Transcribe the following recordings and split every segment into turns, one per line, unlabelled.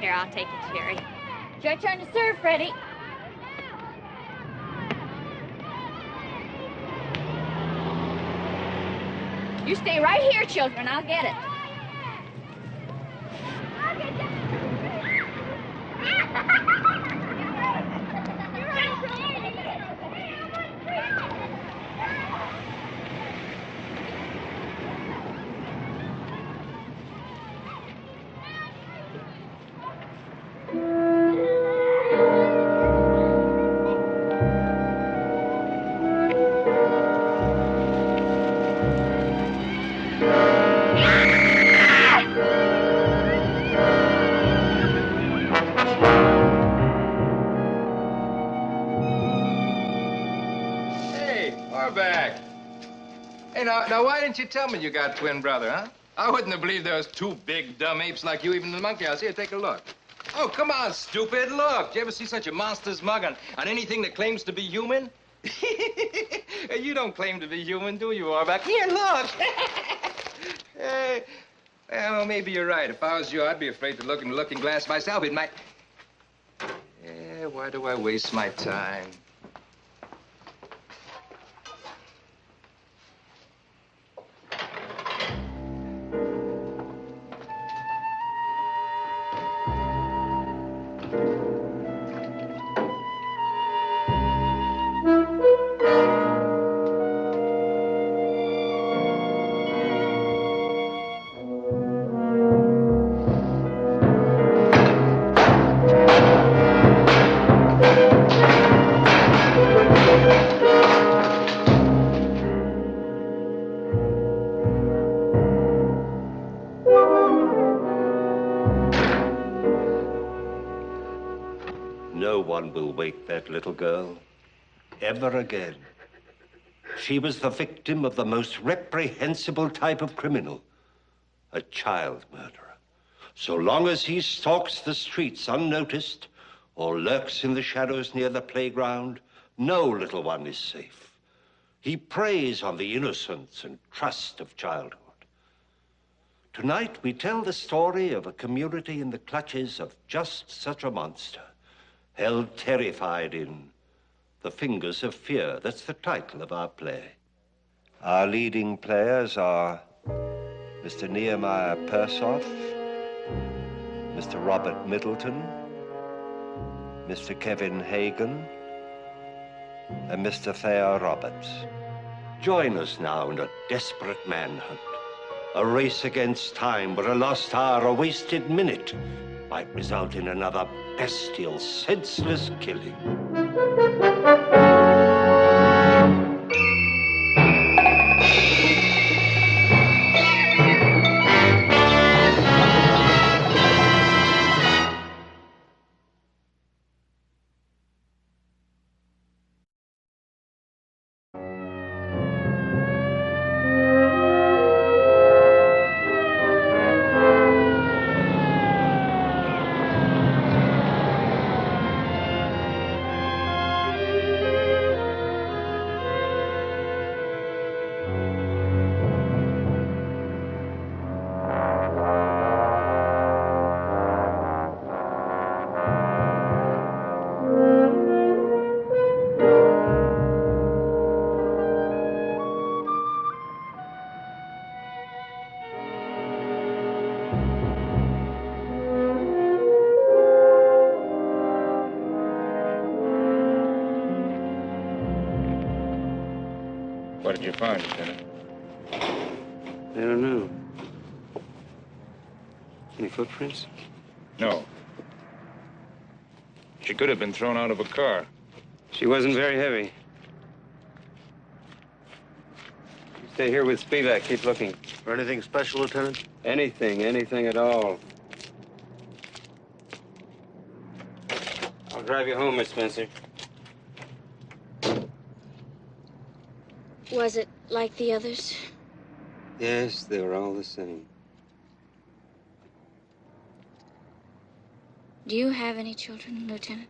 Here, I'll take it, Sherry. It's your turn to serve, Freddie. You stay right here, children. I'll get it.
Now, why didn't you tell me you got a twin brother, huh? I wouldn't have believed there was two big, dumb apes like you even in the monkey house. Here, take a look. Oh, come on, stupid. Look. Did you ever see such a monster's mug on anything that claims to be human? You don't claim to be human, do you, Orback? Here, look. Hey, well, maybe you're right. If I was you, I'd be afraid to look in the looking glass myself. It might... Yeah, why do I waste my time?
No one will wake that little girl ever again. She was the victim of the most reprehensible type of criminal, a child murderer. So long as he stalks the streets unnoticed or lurks in the shadows near the playground, no little one is safe. He preys on the innocence and trust of childhood. Tonight, we tell the story of a community in the clutches of just such a monster, held terrified in The Fingers of Fear. That's the title of our play. Our leading players are Mr. Nehemiah Persoff, Mr. Robert Middleton, Mr. Kevin Hagen, and Mr. Thayer Roberts. Join us now in a desperate manhunt, a race against time where a lost hour, a wasted minute might result in another bestial, senseless killing.
What did you find, Lieutenant?
I don't know. Any footprints?
No. She could have been thrown out of a car.
She wasn't very heavy. You stay here with Spivak. Keep looking.
For anything special, Lieutenant?
Anything at all. I'll drive you home, Miss Spencer.
Was it like the others?
Yes, they were all the same.
Do you have any children, Lieutenant?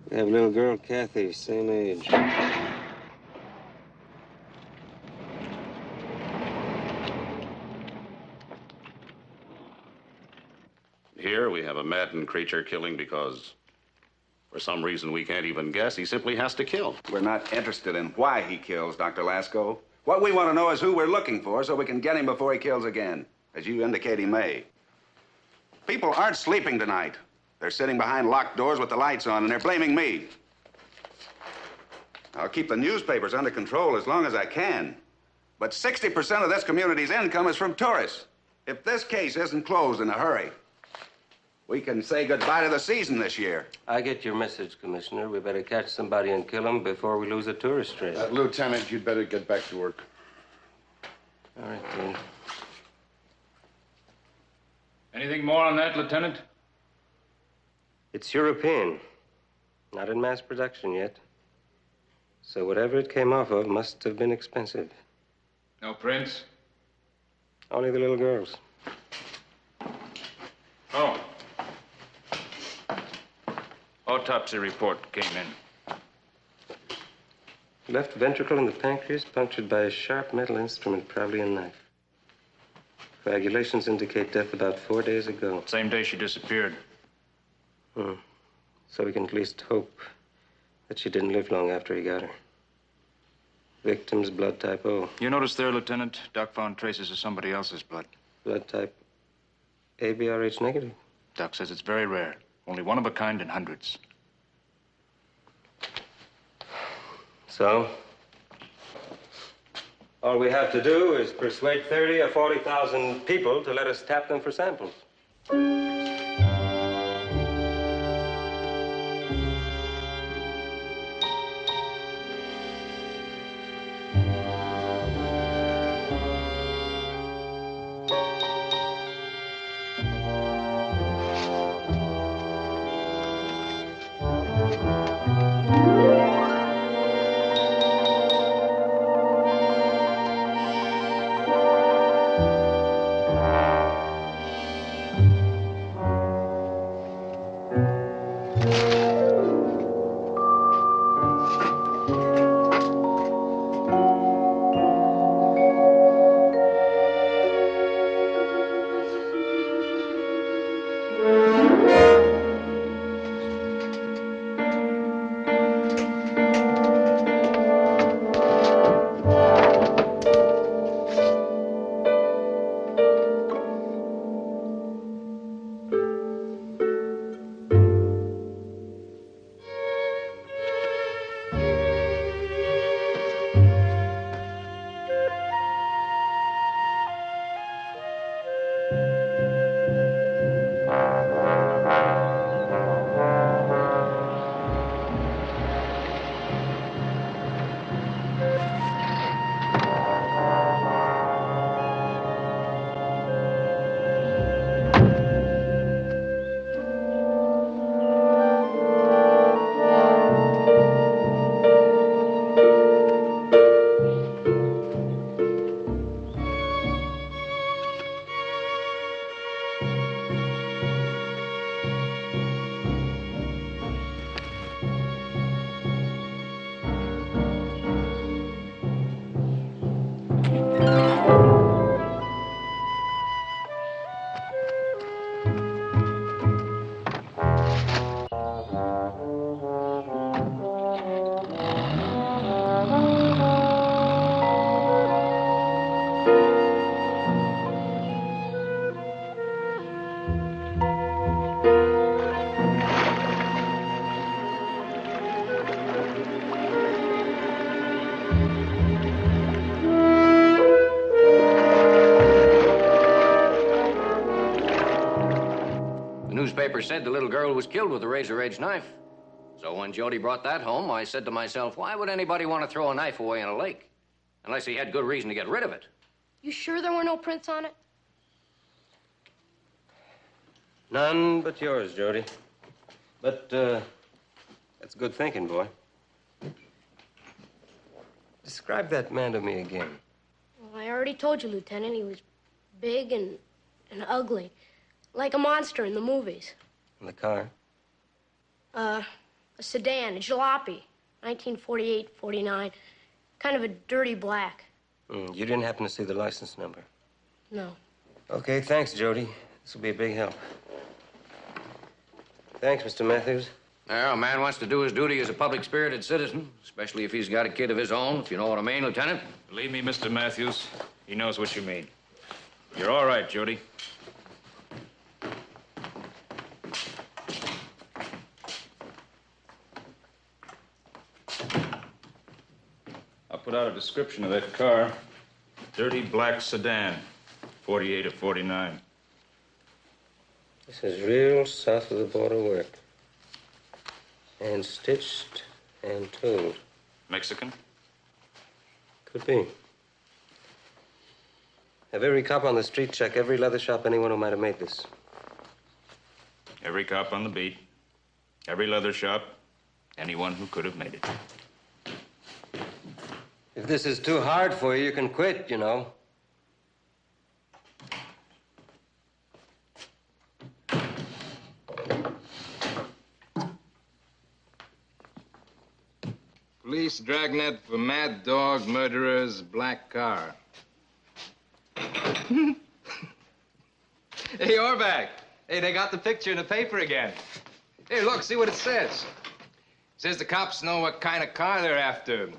We have a little girl, Kathy, same age.
Here we have a maddened creature killing because, for some reason we can't even guess, he simply has to kill.
We're not interested in why he kills, Dr. Lasco. What we want to know is who we're looking for so we can get him before he kills again, as you indicate he may. People aren't sleeping tonight. They're sitting behind locked doors with the lights on, and they're blaming me. I'll keep the newspapers under control as long as I can. But 60% of this community's income is from tourists. If this case isn't closed in a hurry, we can say goodbye to the season this year.
I get your message, Commissioner. We better catch somebody and kill him before we lose a tourist trade.
Lieutenant, you'd better get back to work.
All right, then.
Anything more on that, Lieutenant?
It's European. Not in mass production yet. So whatever it came off of must have been expensive.
No prints?
Only the little girls.
Oh. Autopsy report came in.
Left ventricle and the pancreas punctured by a sharp metal instrument, probably a knife. Coagulations indicate death about 4 days ago.
Same day she disappeared.
So we can at least hope that she didn't live long after he got her. Victim's blood type O.
You notice there, Lieutenant, Doc found traces of somebody else's blood.
Blood type ABRH negative.
Doc says it's very rare. Only one of a kind in hundreds.
So? All we have to do is persuade 30 or 40,000 people to let us tap them for samples.
Newspaper said the little girl was killed with a razor-edged knife. So when Jody brought that home, I said to myself, why would anybody want to throw a knife away in a lake? Unless he had good reason to get rid of it.
You sure there were no prints on it?
None but yours, Jody. But, that's good thinking, boy. Describe that man to me again.
Well, I already told you, Lieutenant. He was big and ugly. Like a monster in the movies.
In the car?
A sedan, a jalopy. 1948, 49. Kind of a dirty black.
You didn't happen to see the license number?
No.
Okay, thanks, Jody. This will be a big help.
Thanks, Mr. Matthews.
Now, a man wants to do his duty as a public-spirited citizen, especially if he's got a kid of his own, if you know what I mean, Lieutenant.
Believe me, Mr. Matthews, he knows what you mean. You're all right, Jody. I'll put out a description of that car. Dirty black sedan, 48 or 49.
This is real south of the border work. And stitched and tooled.
Mexican?
Could be. Have every cop on the street check every leather shop, anyone who might have made this.
Every cop on the beat, every leather shop, anyone who could have made it.
If this is too hard for you, you can quit, you know.
Police dragnet for mad dog murderers, black car. Hey, Orback. Hey, they got the picture in the paper again. Hey, look, see what it says. It says the cops know what kind of car they're after.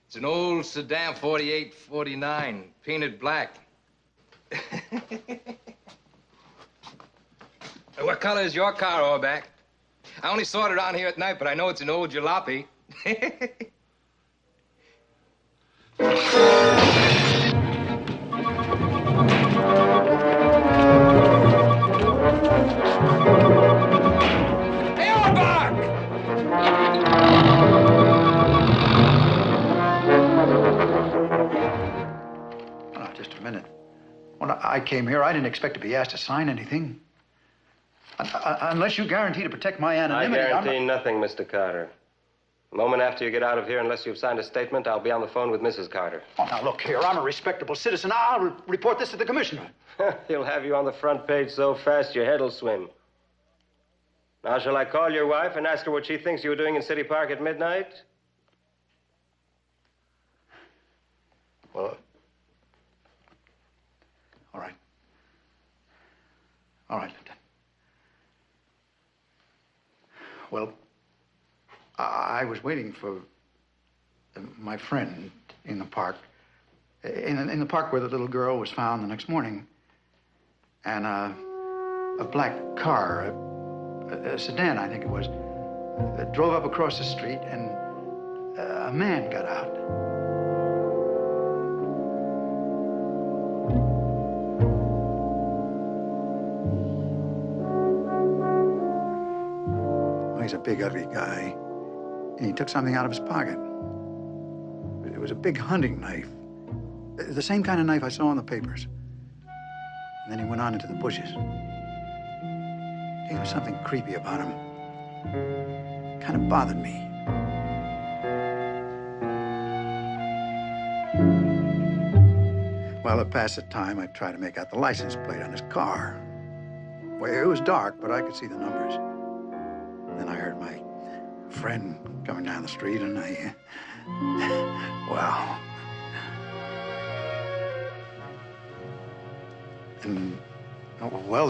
It's an old sedan, 48, 49, painted black. What color is your car, Orback? I only saw it around here at night, but I know it's an old jalopy. Hey, Orback!
Oh, just a minute. When I came here, I didn't expect to be asked to sign anything. Unless you guarantee to protect my anonymity.
I guarantee nothing, Mr. Carter. The moment after you get out of here, unless you've signed a statement, I'll be on the phone with Mrs. Carter.
Oh, now, look here. I'm a respectable citizen. I'll report this to the commissioner.
He'll have you on the front page so fast your head'll swim. Now, shall I call your wife and ask her what she thinks you were doing in City Park at midnight?
Well, all right. All right, Lieutenant. Well, I was waiting for my friend in the park. In the park where the little girl was found the next morning. And a black car, a sedan, I think it was, drove up across the street, and a man got out. Well, he's a big, ugly guy, and he took something out of his pocket. It was a big hunting knife, the same kind of knife I saw in the papers. And then he went on into the bushes. There was something creepy about him. Kind of bothered me. Well, to pass the time, I tried to make out the license plate on his car. Well, it was dark, but I could see the numbers. Then I heard my friend coming down the street, and well... And, well,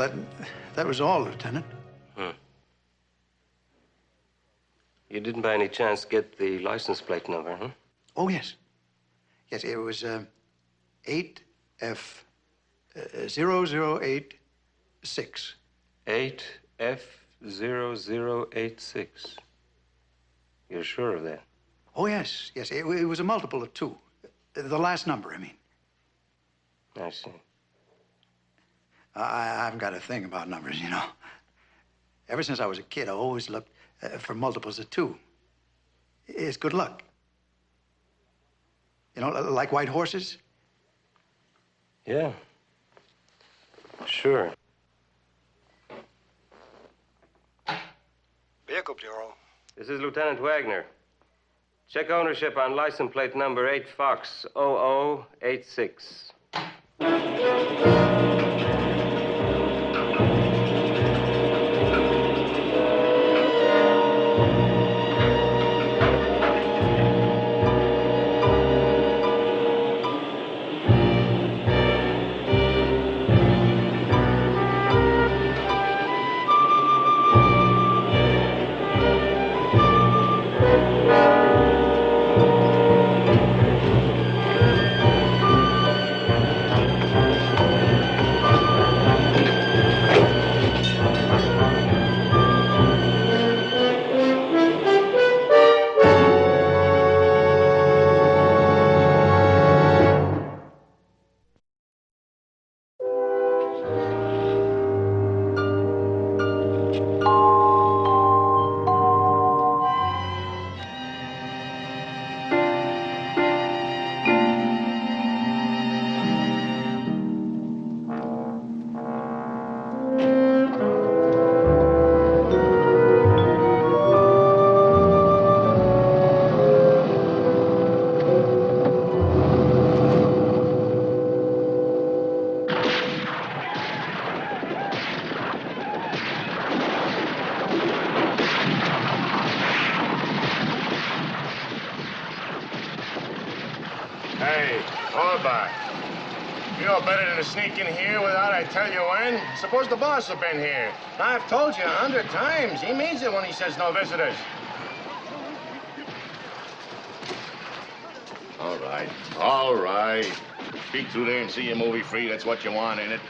that was all, Lieutenant.
You didn't by any chance get the license plate number, huh?
Oh, yes. Yes, it was 8F0086.
8F0086. You're sure of that?
Oh, yes. Yes, it was a multiple of 2. The last number, I mean.
I see.
I've got a thing about numbers, you know. Ever since I was a kid, I always looked for multiples of 2. It's good luck. You know, like white horses?
Yeah. Sure.
Vehicle Bureau.
This is Lieutenant Wagner. Check ownership on license plate number 8 Fox 0086.
Hey, Orbach. You know better than to sneak in here without I tell you when. Suppose the boss have been here. I've told you 100 times. He means it when he says no visitors. All right. Peek through there and see your movie free. That's what you want, ain't it?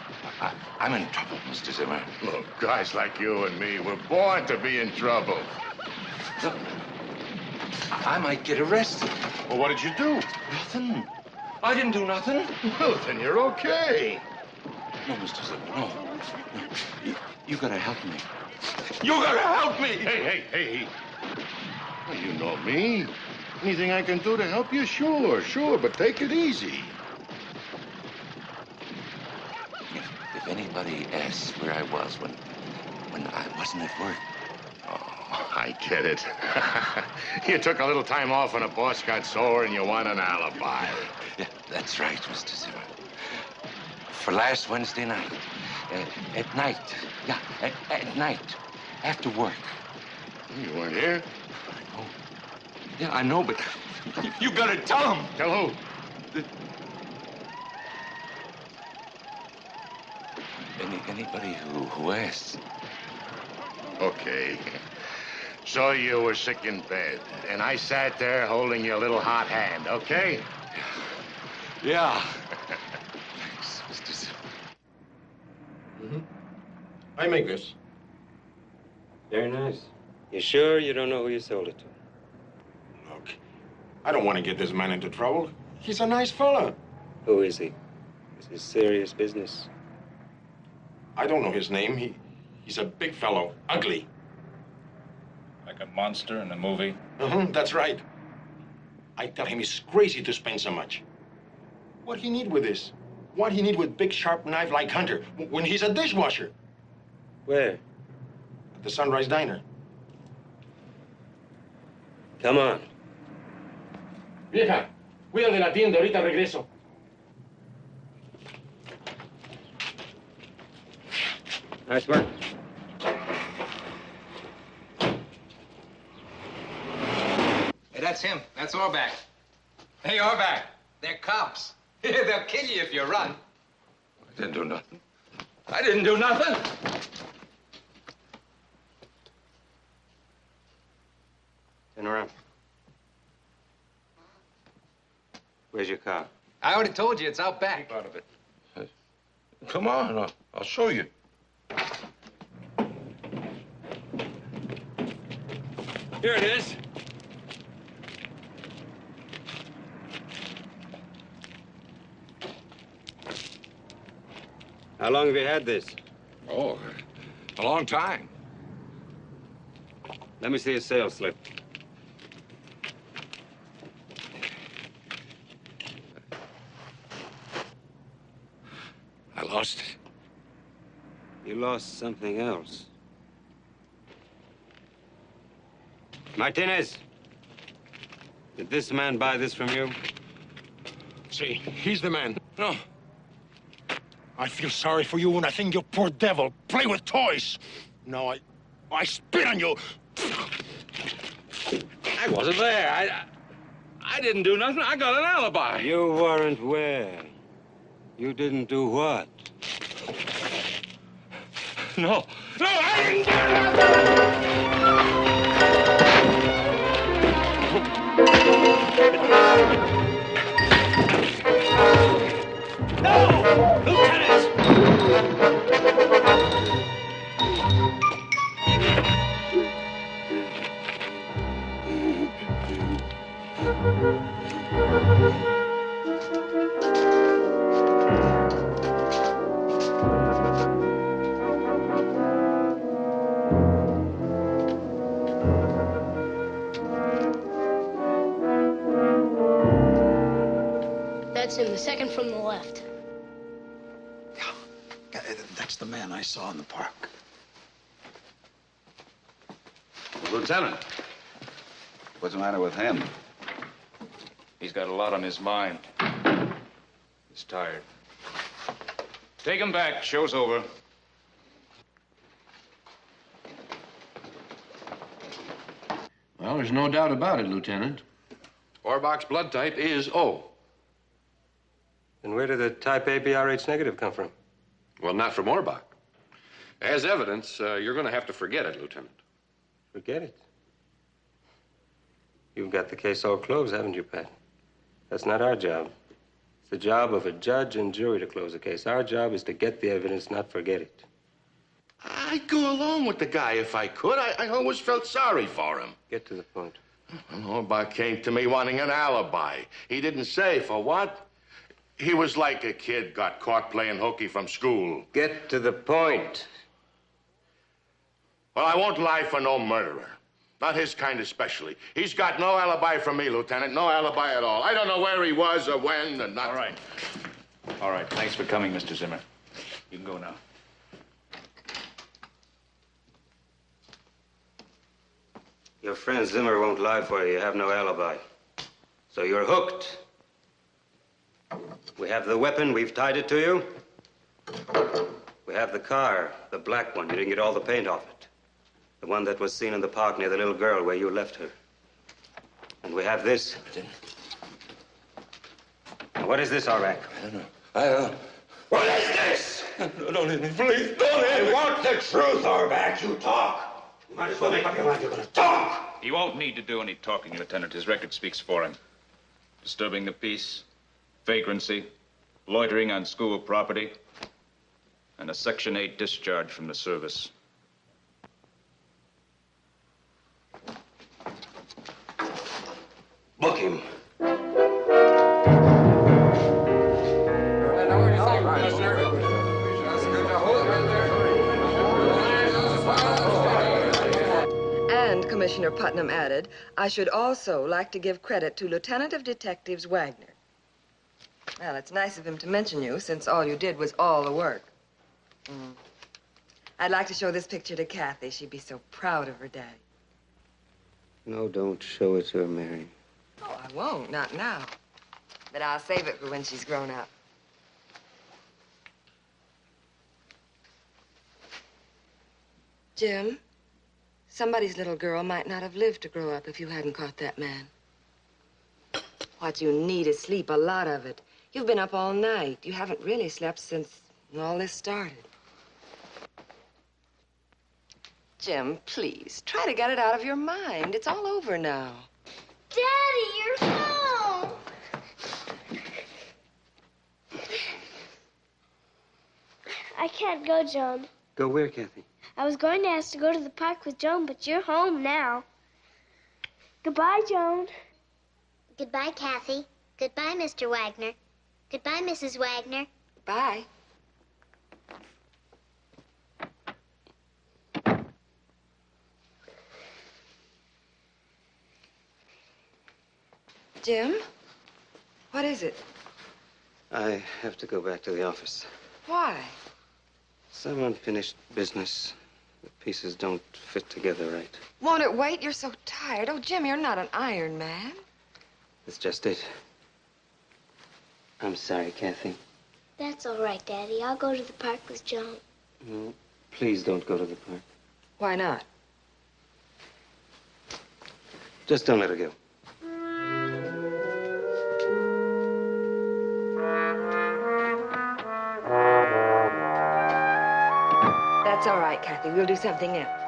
I'm in trouble, Mr. Zimmer.
Look, guys like you and me, we're born to be in trouble.
Look, I might get arrested.
Well, what did you do?
Nothing. I didn't do nothing.
Well, then you're okay.
No, Mr. Zimmer, no. You gotta help me. You gotta help me!
Hey. Well, you know me. Anything I can do to help you? Sure, but take it easy.
If anybody asks where I was when I wasn't at work.
Oh, I get it. You took a little time off when a boss got sore and you want an alibi.
Yeah, that's right, Mr. Zimmer. For last Wednesday night. At night. Yeah, at night. After work.
You weren't here?
I know. Yeah, I know, but you gotta tell him.
Tell who?
Anybody who asks.
Okay. So you were sick in bed, and I sat there holding your little hot hand, okay?
Yeah. Thanks, Mr. Zimmer.
Mm-hmm. I make this.
Very nice. You sure you don't know who you sold it to?
Look, I don't want to get this man into trouble. He's a nice fella.
Who is he? Is this serious business?
I don't know his name. He's a big fellow, ugly.
Like a monster in a movie?
That's right. I tell him he's crazy to spend so much. What he need with this? What he need with big sharp knife like Hunter when he's a dishwasher?
Where?
At the Sunrise Diner.
Come on.
Vieja, cuida de la tienda, ahorita regreso.
Nice work.
Hey, that's him. That's Orbach. Hey, Orbach, they're cops. They'll kill you if you run.
I didn't do nothing. I didn't do nothing.
Turn around. Where's your car?
I already told you, it's out back.
Keep out of it. Come on, I'll show you.
Here it is. How long have you had this?
Oh, a long time.
Let me see a sales slip.
I lost it.
You lost something else. Martinez, did this man buy this from you?
See, he's the man. No. I feel sorry for you, and I think you poor devil play with toys. No, I spit on you.
I wasn't there. I didn't do nothing. I got an alibi.
You weren't where? You didn't do what?
No, I didn't do nothing!
No! Lieutenant!
That's him, the second from the left.
Yeah, that's the man I saw in the park.
Lieutenant, what's the matter with him?
He's got a lot on his mind. He's tired. Take him back. Show's over.
Well, there's no doubt about it, Lieutenant.
Orbach's blood type is O.
And where did the type ABRH negative come from?
Well, not from Orbach. As evidence, you're going to have to forget it, Lieutenant.
Forget it. You've got the case all closed, haven't you, Pat? That's not our job. It's the job of a judge and jury to close a case. Our job is to get the evidence, not forget it.
I'd go along with the guy if I could. I always felt sorry for him.
Get to the point.
Orbach came to me wanting an alibi. He didn't say for what. He was like a kid got caught playing hooky from school.
Get to the point.
Well, I won't lie for no murderer. Not his kind especially. He's got no alibi for me, Lieutenant. No alibi at all. I don't know where he was or when or nothing.
All right. All right. Thanks for coming, Mr. Zimmer. You can go now.
Your friend Zimmer won't lie for you. You have no alibi. So you're hooked. We have the weapon. We've tied it to you. We have the car, the black one. You didn't get all the paint off it. The one that was seen in the park near the little girl where you left her. And we have this. Now, what is this, Auerbach?
I don't know.
What is this?
Don't hit me, please. Don't hit me.
I want the truth, Auerbach. You talk. You might as well make up your mind you're going to talk.
He won't need to do any talking, Lieutenant. His record speaks for him. Disturbing the peace, vagrancy, loitering on school property, and a Section 8 discharge from the service.
Book him.
And, Commissioner Putnam added, I should also like to give credit to Lieutenant of Detectives Wagner. Well, it's nice of him to mention you, since all you did was all the work. I'd like to show this picture to Kathy. She'd be so proud of her daddy.
No, don't show it to her, Mary.
Oh, I won't, not now. But I'll save it for when she's grown up. Jim, somebody's little girl might not have lived to grow up if you hadn't caught that man. What you need is sleep, a lot of it. You've been up all night. You haven't really slept since all this started. Jim, please, try to get it out of your mind. It's all over now.
Daddy, you're home. I can't go, Joan.
Go where, Kathy?
I was going to ask to go to the park with Joan, but you're home now. Goodbye, Joan.
Goodbye, Kathy. Goodbye, Mr. Wagner. Goodbye, Mrs. Wagner.
Bye. Jim? What is it?
I have to go back to the office.
Why?
Some unfinished business. The pieces don't fit together right.
Won't it wait? You're so tired. Oh, Jim, you're not an Iron Man.
That's just it. I'm sorry, Kathy.
That's all right, Daddy. I'll go to the park with Joan.
No, please don't go to the park.
Why not?
Just don't let her go.
That's all right, Kathy. We'll do something else.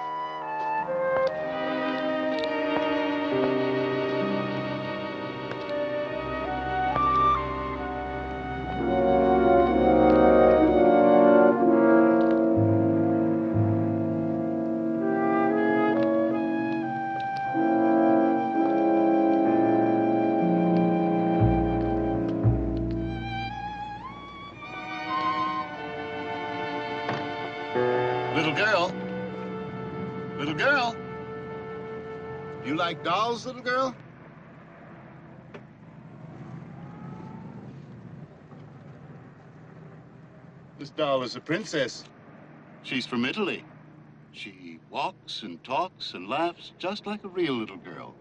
Little girl. Little girl. You like dolls, little girl? This doll is a princess. She's from Italy. She walks and talks and laughs just like a real little girl.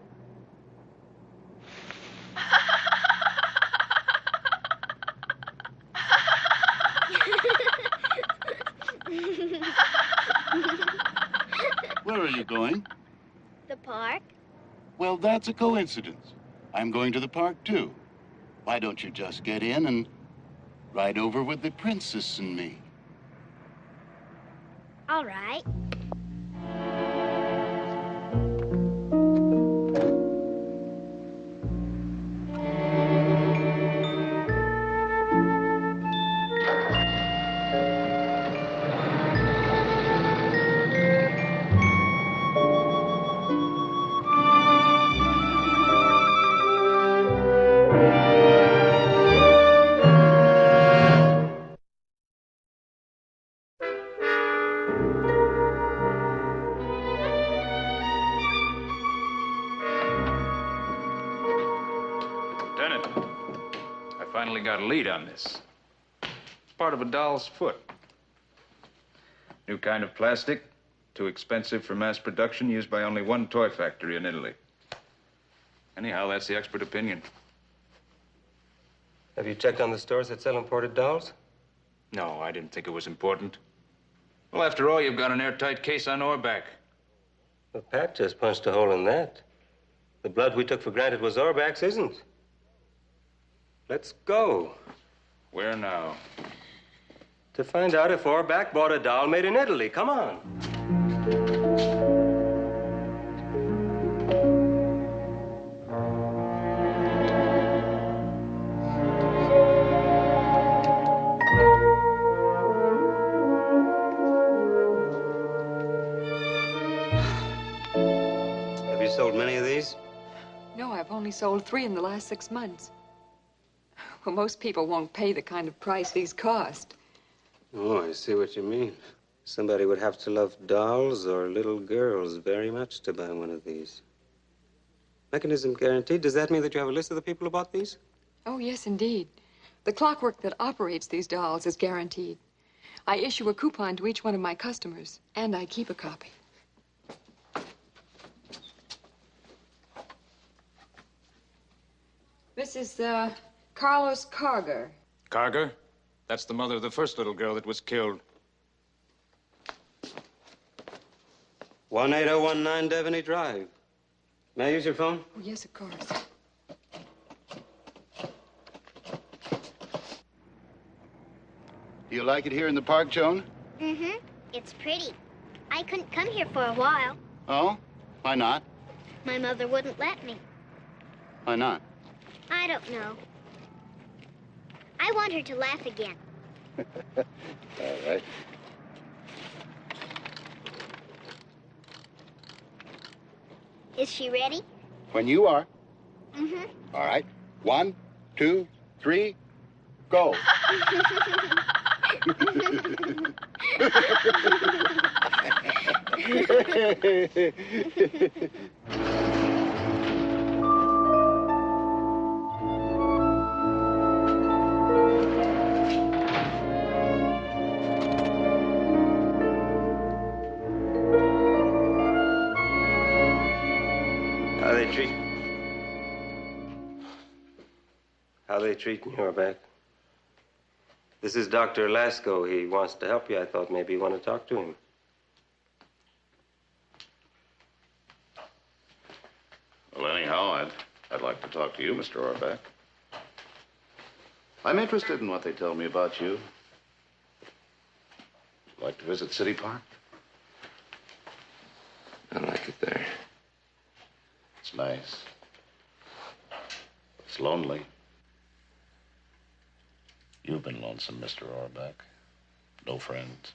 Where are you going?
The park?
Well, that's a coincidence. I'm going to the park, too. Why don't you just get in and Right over with the princess and me.
All right.
Lieutenant, I finally got a lead on this. It's part of a doll's foot. New kind of plastic, too expensive for mass production, used by only one toy factory in Italy. Anyhow, that's the expert opinion.
Have you checked on the stores that sell imported dolls?
No, I didn't think it was important. Well, after all, you've got an airtight case on Orback.
Well, Pat just punched a hole in that. The blood we took for granted was Orback's isn't. Let's go.
Where now?
To find out if Orback bought a doll made in Italy. Come on. Have you sold many of these?
No, I've only sold 3 in the last 6 months. Well, most people won't pay the kind of price these cost.
Oh, I see what you mean. Somebody would have to love dolls or little girls very much to buy one of these. Mechanism guaranteed. Does that mean that you have a list of the people who bought these?
Oh, yes, indeed. The clockwork that operates these dolls is guaranteed. I issue a coupon to each one of my customers, and I keep a copy. This is, Carlos Carger.
Carger? That's the mother of the first little girl that was killed.
18019 Devaney Drive. May I use your phone?
Oh, yes, of course.
Do you like it here in the park, Joan?
Mm-hmm. It's pretty. I couldn't come here for a while.
Oh? Why not?
My mother wouldn't let me.
Why not?
I don't know. I want her to laugh again.
All right.
Is she ready?
When you are.
Mm-hmm.
All right. 1, 2, 3, go.
How they treating you, Orback? This is Dr. Lasco. He wants to help you. I thought maybe you want to talk to him.
Well, anyhow, I'd like to talk to you, Mr. Orback.
I'm interested in what they tell me about you.
Like to visit City Park?
I like it there.
It's nice. It's lonely. You've been lonesome, Mr. Orback. No friends.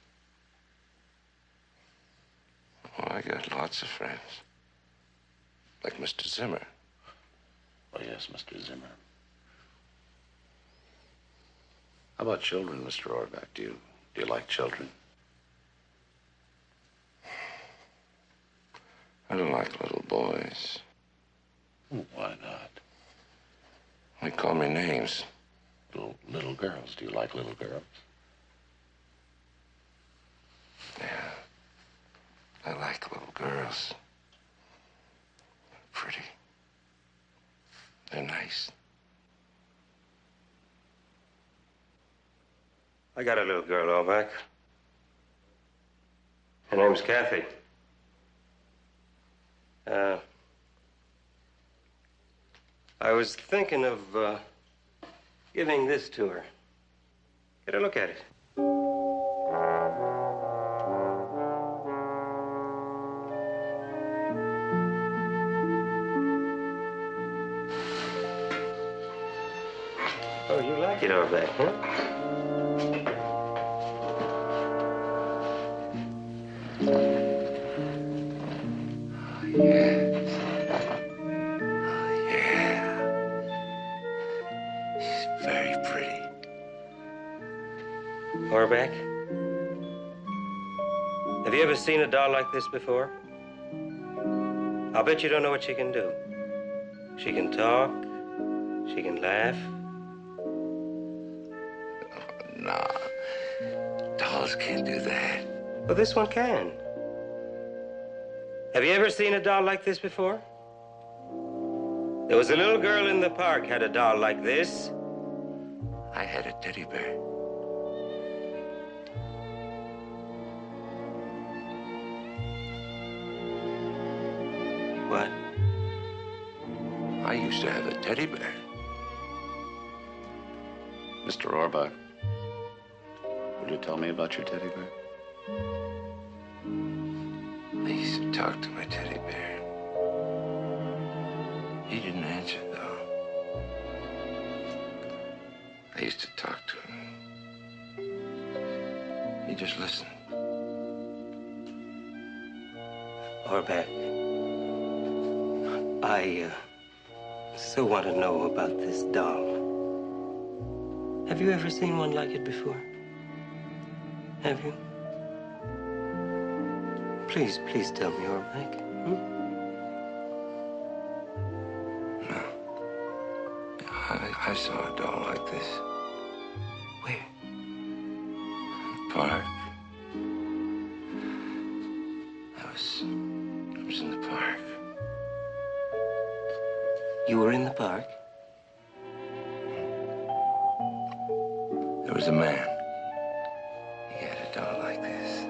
Oh, I got lots of friends. Like Mr. Zimmer.
Oh, yes, Mr. Zimmer.
How about children, Mr. Orback? Do you like children? I don't like little boys.
Why not?
They call me names.
Little girls. Do you like little girls?
Yeah. I like little girls. They're pretty. They're nice.
I got a little girl, Orback. Her name's Kathy. I was thinking of giving this to her. Get a look at it. Oh, you like it, Orbeck, huh?
Very pretty.
Orbeck, have you ever seen a doll like this before? I'll bet you don't know what she can do. She can talk. She can laugh.
No. Dolls can't do that.
Well, this one can. Have you ever seen a doll like this before? There was a little girl in the park had a doll like this.
I had a teddy bear.
What?
I used to have a teddy bear.
Mr. Orbach, will you tell me about your teddy bear?
I used to talk to my teddy bear. He didn't answer, though. I used to talk to him. He just listened.
Orbeck, I still want to know about this doll. Have you ever seen one like it before? Have you? Please, please tell me, Orbeck.
I saw a doll like this.
Where?
Park. I was in the park.
You were in the park?
There was a man. He had a doll like this.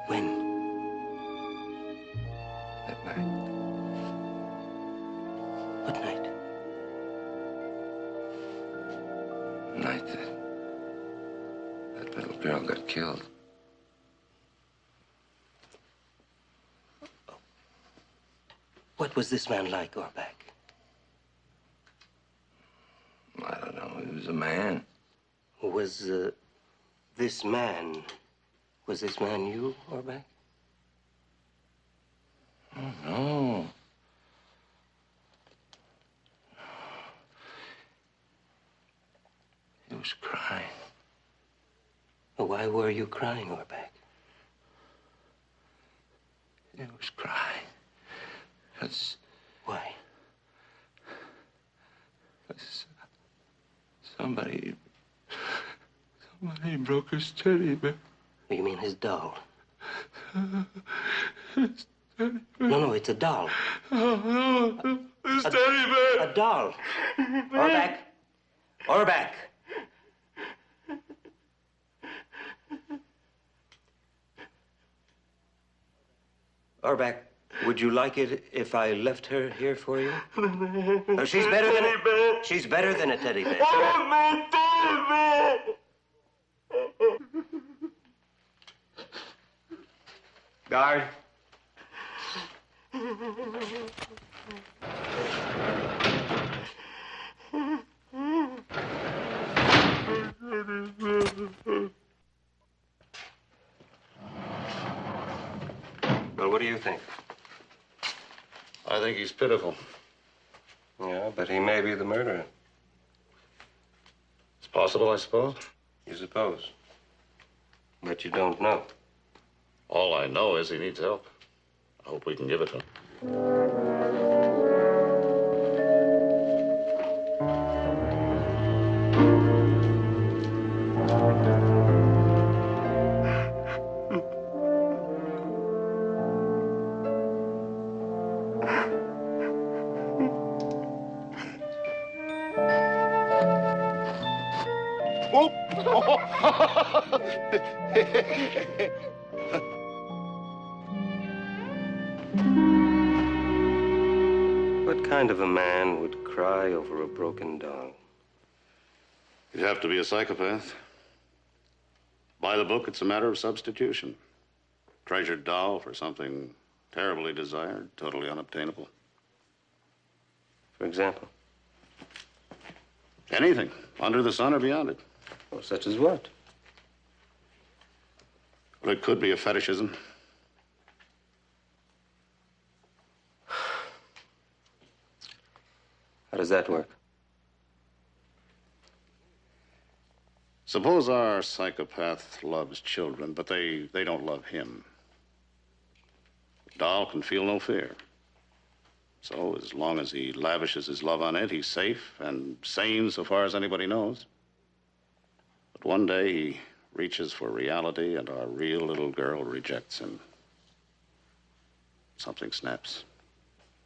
When?
That night.
What night?
The night that little girl got killed.
What was this man like, Orbeck?
I don't know. He was a man.
Was this man you, Orbeck?
Oh, no. He was crying.
Well, why were you crying, Orbeck?
He was crying. That's...
Why?
That's... Somebody broke his teddy bear.
You mean his doll?
His teddy bear.
No, it's a doll.
Oh, no. His teddy bear.
A doll. Orbeck. Orbeck. Orbeck, would you like it if I left her here for you? No, she's better than a teddy bear.
Oh, my teddy bear.
Guard. Well, what do you think?
I think he's pitiful.
Yeah, but he may be the murderer.
It's possible, I suppose.
You suppose. But you don't know.
All I know is he needs help. I hope we can give it to him.
What kind of a man would cry over a broken doll?
You'd have to be a psychopath. By the book, it's a matter of substitution. Treasured doll for something terribly desired, totally unobtainable.
For example?
Anything, under the sun or beyond it.
Well, such as what?
Well, it could be a fetishism.
How does that work?
Suppose our psychopath loves children, but they don't love him. The doll can feel no fear. So as long as he lavishes his love on it, he's safe and sane so far as anybody knows. But one day he reaches for reality and our real little girl rejects him. Something snaps.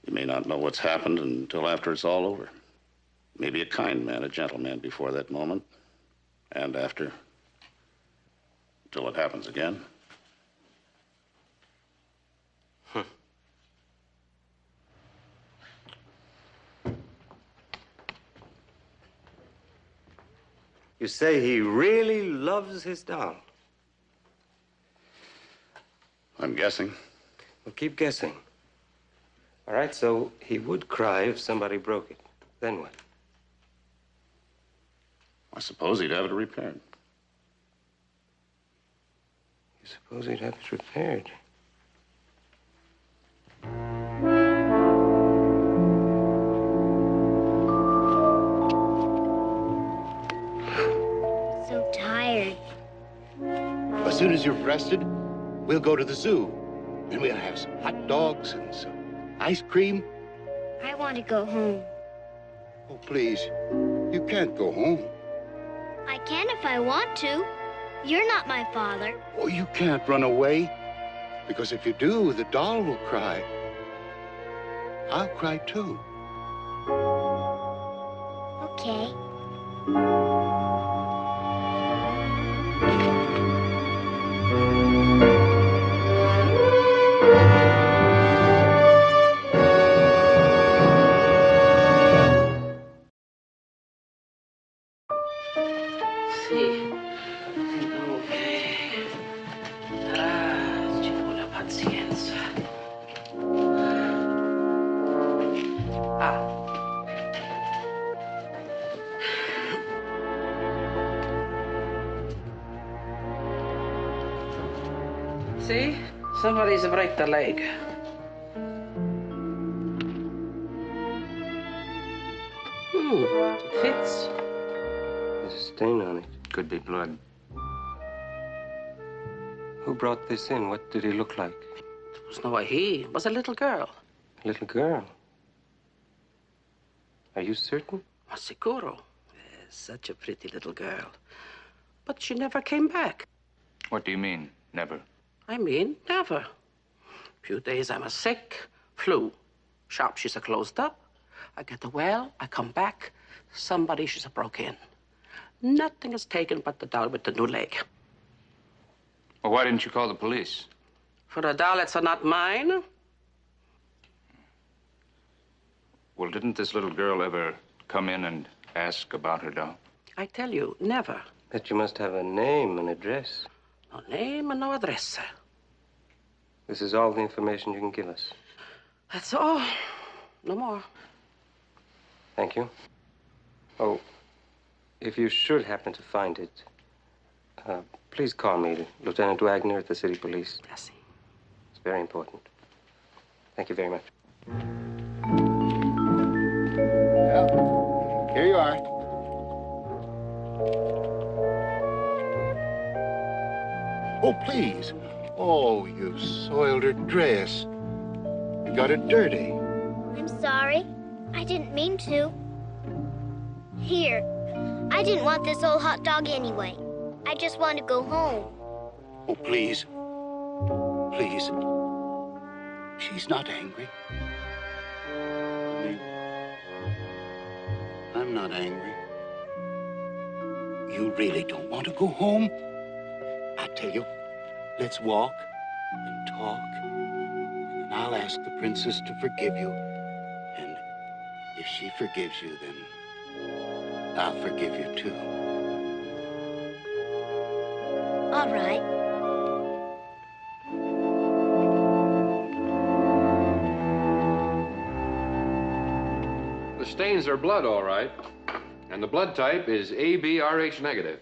You may not know what's happened until after it's all over. Maybe a kind man, a gentleman before that moment. And after, until it happens again.
You say he really loves his doll?
I'm guessing.
Well, keep guessing. All right, so he would cry if somebody broke it. Then what?
I suppose he'd have it repaired.
You suppose he'd have it repaired?
So tired.
As soon as you're rested, we'll go to the zoo. And we'll have some hot dogs and some ice cream.
I want to go home.
Oh, please. You can't go home.
I can if I want to. You're not my father.
Oh, you can't run away. Because if you do, the doll will cry. I'll cry too.
Okay.
Ci vuole pazienza. See? Somebody's break the leg. It fits.
There's a stain on it. Could be blood. Who brought this in? What did he look like?
It was no he. It was a little girl.
A little girl? Are you certain?
Ma sicuro. Such a pretty little girl. But she never came back.
What do you mean, never?
I mean, never. Few days I'm a sick, flu. Shop she's a closed up. I get the well, I come back. Somebody she's a broke in. Nothing is taken but the doll with the new leg.
Well, why didn't you call the police?
For the doll, it's not mine.
Well, didn't this little girl ever come in and ask about her doll?
I tell you, never.
But you must have a name and address.
No name and no address.
This is all the information you can give us.
That's all. No more.
Thank you. Oh, if you should happen to find it, please call me, Lieutenant Wagner at the City Police.
Merci.
It's very important. Thank you very much.
Well, here you are. Oh, please. Oh, you soiled her dress. You got it dirty.
I'm sorry. I didn't mean to. Here. I didn't want this old hot dog anyway. I just want to go home.
Oh, please. Please. She's not angry. I mean, I'm not angry. You really don't want to go home? I tell you, let's walk and talk, and I'll ask the princess to forgive you. And if she forgives you, then I'll forgive you too.
All right.
The stains are blood, all right. And the blood type is ABRH negative.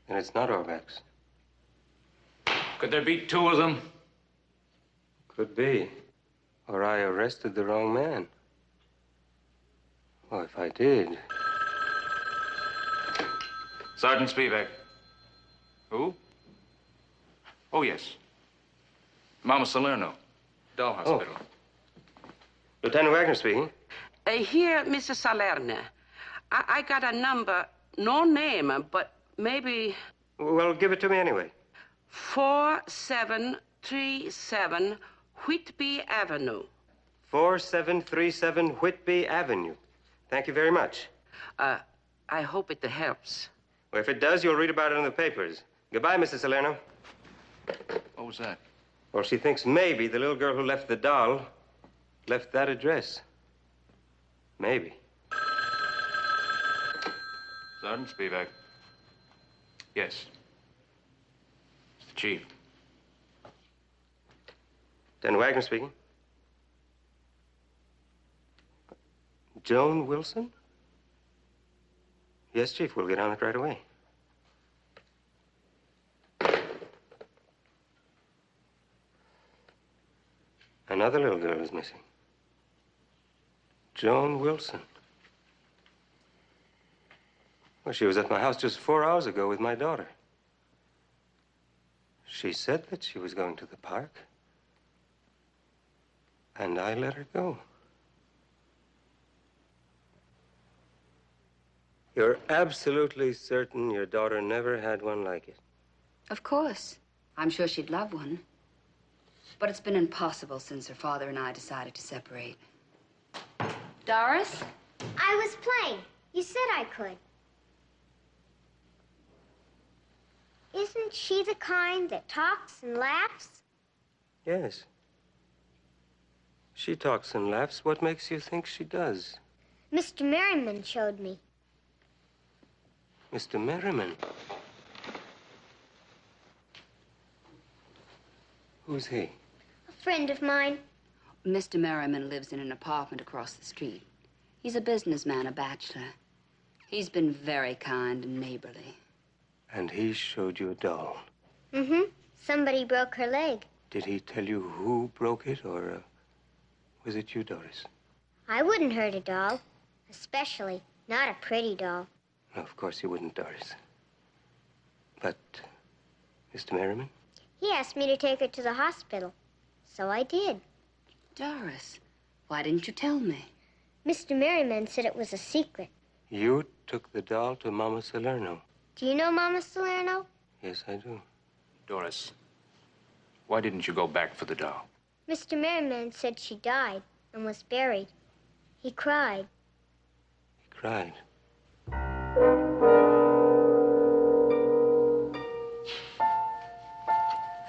And it's not Orbeck's.
Could there be two of them?
Could be. Or I arrested the wrong man. Well, if I did...
Sergeant Spivak. Who? Oh, yes. Mama Salerno, Doll Hospital.
Lieutenant Wagner speaking.
Here, Mrs. Salerno. I got a number, no name, but maybe...
Well, give it to me anyway.
4737 Whitby Avenue.
4737 Whitby Avenue. Thank you very much.
I hope it helps.
Well, if it does, you'll read about it in the papers. Goodbye, Mrs. Salerno.
What was that?
Well, she thinks maybe the little girl who left the doll left that address. Maybe.
Sergeant Spivak. Yes. It's the chief.
Lieutenant Wagner speaking. Joan Wilson? Yes, Chief, we'll get on it right away. Another little girl is missing. Joan Wilson. Well, she was at my house just 4 hours ago with my daughter. She said that she was going to the park. And I let her go. You're absolutely certain your daughter never had one like it?
Of course. I'm sure she'd love one. But it's been impossible since her father and I decided to separate. Doris?
I was playing. You said I could. Isn't she the kind that talks and laughs?
Yes. She talks and laughs. What makes you think she does?
Mr. Merriman showed me.
Mr. Merriman? Who's he?
A friend of mine.
Mr. Merriman lives in an apartment across the street. He's a businessman, a bachelor. He's been very kind and neighborly.
And he showed you a doll?
Mm-hmm. Somebody broke her leg.
Did he tell you who broke it, or was it you, Doris?
I wouldn't hurt a doll. Especially not a pretty doll.
No, of course you wouldn't, Doris. But Mr. Merriman?
He asked me to take her to the hospital. So I did.
Doris, why didn't you tell me?
Mr. Merriman said it was a secret.
You took the doll to Mama Salerno.
Do you know Mama Salerno?
Yes, I do.
Doris, why didn't you go back for the doll?
Mr. Merriman said she died and was buried. He cried.
He cried?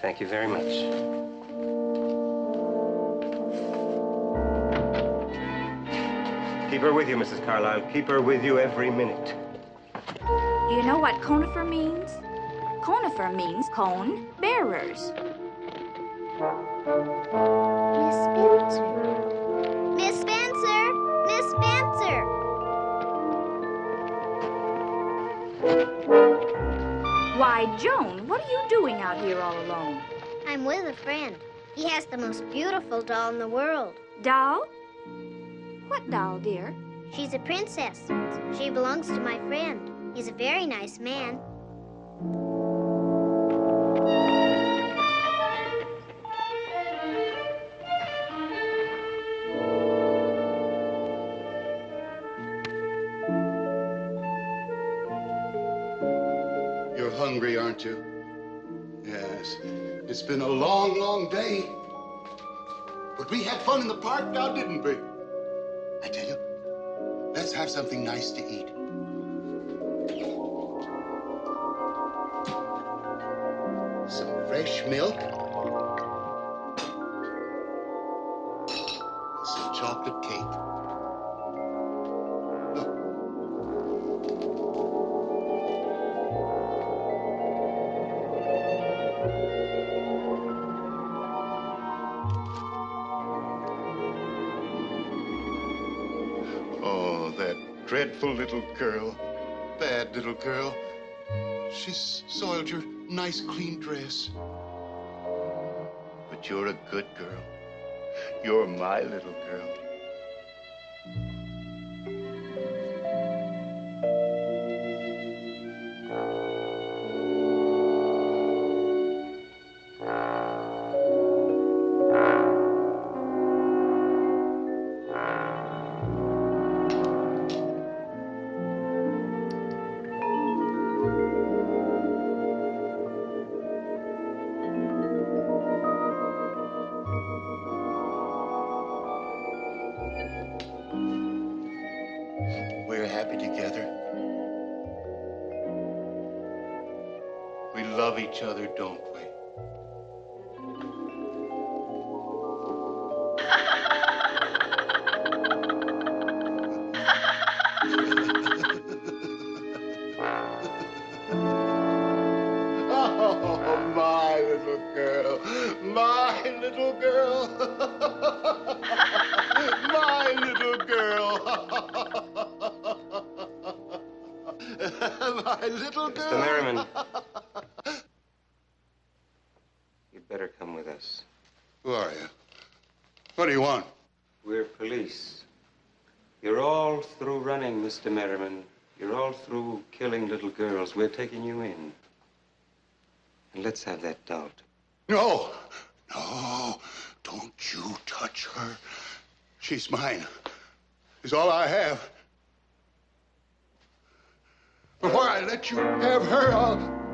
Thank you very much. Keep her with you, Mrs. Carlyle. Keep her with you every minute.
Do you know what conifer means? Conifer means cone bearers.
Miss Spencer. Miss Spencer! Miss Spencer!
Why, Joan, what are you doing out here all alone?
I'm with a friend. He has the most beautiful doll in the world.
Doll? What doll, dear?
She's a princess. She belongs to my friend. He's a very nice man.
You're hungry, aren't you? Yes. It's been a long, long day. But we had fun in the park now, didn't we? I tell you, let's have something nice to eat. Some fresh milk. Some chocolate cake. Look. Dreadful little girl. Bad little girl. She's soiled your nice, clean dress. But you're a good girl. You're my little girl. We're happy together. We love each other, don't we? Oh, my little girl. My little girl. My little girl. My little girl.
Mr. Merriman. You'd better come with us.
Who are you? What do you want?
We're police. You're all through running, Mr. Merriman. You're all through killing little girls. We're taking you in. And let's have that doll.
No. No. Don't you touch her. She's mine. She's all I have. Before I let you have her, I'll